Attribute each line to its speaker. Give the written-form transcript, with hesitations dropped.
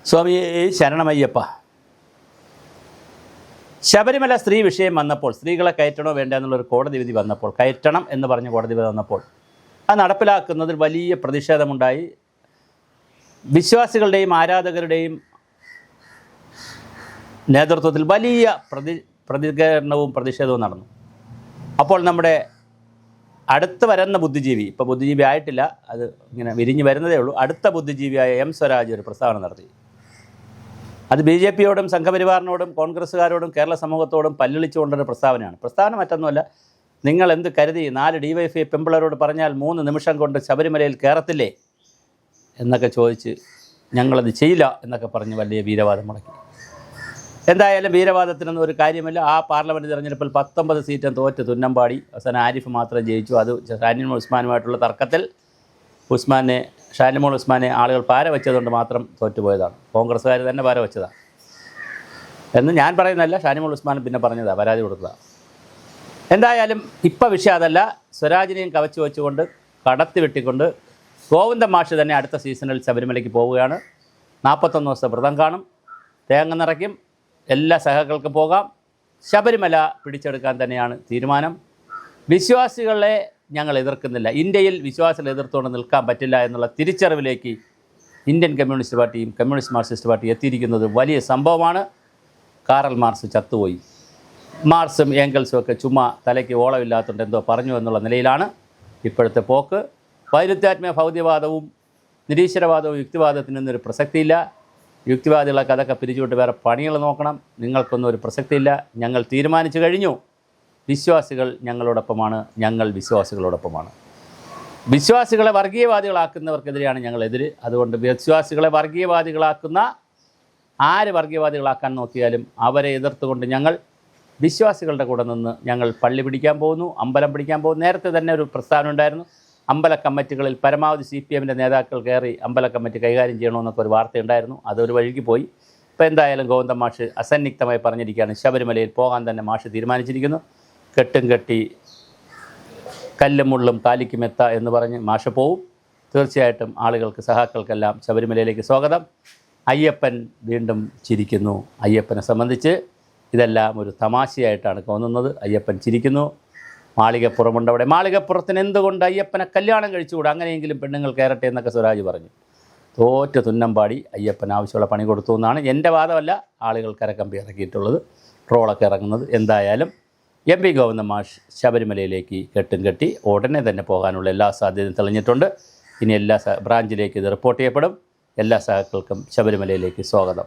Speaker 1: സ്വാമി ശരണമയ്യപ്പ. ശബരിമല സ്ത്രീ വിഷയം വന്നപ്പോൾ, സ്ത്രീകളെ കയറ്റണോ വേണ്ട എന്നുള്ളൊരു കോടതി വിധി വന്നപ്പോൾ, കയറ്റണം എന്ന് പറഞ്ഞ് കോടതി വിധി വന്നപ്പോൾ അത് നടപ്പിലാക്കുന്നതിൽ വലിയ പ്രതിഷേധമുണ്ടായി. വിശ്വാസികളുടെയും ആരാധകരുടെയും നേതൃത്വത്തിൽ വലിയ പ്രതികരണവും പ്രതിഷേധവും നടന്നു. അപ്പോൾ നമ്മുടെ അടുത്ത് വരുന്ന ബുദ്ധിജീവി, ഇപ്പോൾ ബുദ്ധിജീവി ആയിട്ടില്ല, അത് ഇങ്ങനെ വിരിഞ്ഞ് വരുന്നതേ ഉള്ളൂ, അടുത്ത ബുദ്ധിജീവിയായ എം സ്വരാജ് ഒരു പ്രസ്താവന നടത്തി. അത് BJP-യോടും സംഘപരിവാറിനോടും കോൺഗ്രസ്സുകാരോടും കേരള സമൂഹത്തോടും പല്ലിളിച്ചുകൊണ്ടൊരു പ്രസ്താവനയാണ്. പ്രസ്താവന മറ്റൊന്നുമല്ല, നിങ്ങൾ എന്ത് കരുതി 4 DYFI പെമ്പിളരോട് പറഞ്ഞാൽ 3 നിമിഷം കൊണ്ട് ശബരിമലയിൽ കയറത്തില്ലേ എന്നൊക്കെ ചോദിച്ച് ഞങ്ങളത് ചെയ്യില്ല എന്നൊക്കെ പറഞ്ഞ് വലിയ വീരവാദം മുടക്കി. എന്തായാലും വീരവാദത്തിനൊന്നും ഒരു കാര്യമില്ല. ആ പാർലമെൻറ്റ് തിരഞ്ഞെടുപ്പിൽ 19 സീറ്റും തോറ്റ് തുന്നമ്പാടി. അവസാനം ആരിഫ് മാത്രം ജയിച്ചു. അത് ഷാനിമോൾ ഉസ്മാനുമായിട്ടുള്ള തർക്കത്തിൽ ഷാനിമോൾ ഉസ്മാനെ ആളുകൾ പാര വെച്ചതുകൊണ്ട് മാത്രം തോറ്റുപോയതാണ്. കോൺഗ്രസ്സുകാർ തന്നെ പാര വെച്ചതാണ് എന്ന് ഞാൻ പറയുന്നതല്ല, ഷാനിമോൾ ഉസ്മാൻ പിന്നെ പറഞ്ഞതാണ്, പരാതി കൊടുത്തതാണ്. എന്തായാലും ഇപ്പം വിഷയം അതല്ല. സ്വരാജിനെയും കവച്ചു വെച്ചുകൊണ്ട് കടത്തി വെട്ടിക്കൊണ്ട് ഗോവിന്ദ മാഷ് തന്നെ അടുത്ത സീസണിൽ ശബരിമലയ്ക്ക് പോവുകയാണ്. 41 ദിവസത്തെ വ്രതം കാണും, തേങ്ങ നിറയ്ക്കും, എല്ലാ സഹകൾക്കും പോകാം. ശബരിമല പിടിച്ചെടുക്കാൻ തന്നെയാണ് തീരുമാനം. വിശ്വാസികളെ ഞങ്ങൾ എതിർക്കുന്നില്ല. ഇന്ത്യയിൽ വിശ്വാസികളെ എതിർത്തുകൊണ്ട് നിൽക്കാൻ പറ്റില്ല എന്നുള്ള തിരിച്ചറിവിലേക്ക് ഇന്ത്യൻ കമ്മ്യൂണിസ്റ്റ് പാർട്ടിയും കമ്മ്യൂണിസ്റ്റ് മാർക്സിസ്റ്റ് പാർട്ടി എത്തിയിരിക്കുന്നത് വലിയ സംഭവമാണ്. കാറൽ മാർക്സ് ചത്തുപോയി. മാർക്സും ഏംഗൽസും ഒക്കെ ചുമ്മാ തലയ്ക്ക് ഓളമില്ലാത്തതുകൊണ്ട് എന്തോ പറഞ്ഞു എന്നുള്ള നിലയിലാണ് ഇപ്പോഴത്തെ പോക്ക്. വൈരുദ്ധ്യാത്മക ഭൗതികവാദവും നിരീശ്വരവാദവും യുക്തിവാദത്തിനൊന്നും ഒരു പ്രസക്തിയില്ല. യുക്തിവാദികളൊക്കെ അതൊക്കെ പിരിച്ചുവിട്ട് വേറെ പണികൾ നോക്കണം. നിങ്ങൾക്കൊന്നും ഒരു പ്രസക്തിയില്ല. ഞങ്ങൾ തീരുമാനിച്ചു കഴിഞ്ഞു. വിശ്വാസികൾ ഞങ്ങളോടൊപ്പമാണ്, ഞങ്ങൾ വിശ്വാസികളോടൊപ്പമാണ്. വിശ്വാസികളെ വർഗീയവാദികളാക്കുന്നവർക്കെതിരെയാണ് ഞങ്ങളെതിര്. അതുകൊണ്ട് വിശ്വാസികളെ വർഗീയവാദികളാക്കുന്ന ആര് വർഗീയവാദികളാക്കാൻ നോക്കിയാലും അവരെ എതിർത്തുകൊണ്ട് ഞങ്ങൾ വിശ്വാസികളുടെ കൂടെ നിന്ന് ഞങ്ങൾ പള്ളി പിടിക്കാൻ പോകുന്നു, അമ്പലം പിടിക്കാൻ പോകുന്നു. നേരത്തെ തന്നെ ഒരു പ്രസ്താവന ഉണ്ടായിരുന്നു, അമ്പല കമ്മിറ്റികളിൽ പരമാവധി CPM-ൻ്റെ നേതാക്കൾ കയറി അമ്പല കമ്മിറ്റി കൈകാര്യം ചെയ്യണമെന്നൊക്കെ ഒരു വാർത്തയുണ്ടായിരുന്നു. അതൊരു വഴിക്ക് പോയി. ഇപ്പോൾ എന്തായാലും ഗോവിന്ദ മാഷ് അസന്നിഗ്ധമായി പറഞ്ഞിരിക്കുകയാണ്, ശബരിമലയിൽ പോകാൻ തന്നെ മാഷ് തീരുമാനിച്ചിരിക്കുന്നു. കെട്ടും കെട്ടി കല്ലും മുള്ളും കാലിക്കുമെത്ത എന്ന് പറഞ്ഞ് മാഷ പോവും. തീർച്ചയായിട്ടും ആളുകൾക്ക് സഹാക്കൾക്കെല്ലാം ശബരിമലയിലേക്ക് സ്വാഗതം. അയ്യപ്പൻ വീണ്ടും ചിരിക്കുന്നു. അയ്യപ്പനെ സംബന്ധിച്ച് ഇതെല്ലാം ഒരു തമാശയായിട്ടാണ് തോന്നുന്നത്. അയ്യപ്പൻ ചിരിക്കുന്നു. മാളികപ്പുറമുണ്ട് അവിടെ. മാളികപ്പുറത്തിന് എന്തുകൊണ്ട് അയ്യപ്പനെ കല്യാണം കഴിച്ചുകൂടാ, അങ്ങനെയെങ്കിലും പെണ്ണുങ്ങൾ കയറട്ടെ എന്നൊക്കെ സ്വരാജ് പറഞ്ഞു. തോറ്റ തുന്നമ്പാടി അയ്യപ്പൻ ആവശ്യമുള്ള പണി കൊടുത്തു എന്നാണ് എൻ്റെ വാദമല്ല, ആളുകൾ കരക്കമ്പി ഇറക്കിയിട്ടുള്ളത്, ട്രോളൊക്കെ ഇറങ്ങുന്നത്. എന്തായാലും MP ഗോവിന്ദ മാഷ് ശബരിമലയിലേക്ക് കെട്ടും കെട്ടി ഉടനെ തന്നെ പോകാനുള്ള എല്ലാ സാധ്യതയും തെളിഞ്ഞിട്ടുണ്ട്. ഇനി എല്ലാ ബ്രാഞ്ചിലേക്ക് ഇത് റിപ്പോർട്ട് ചെയ്യപ്പെടും. എല്ലാ സഹാക്കൾക്കും ശബരിമലയിലേക്ക് സ്വാഗതം.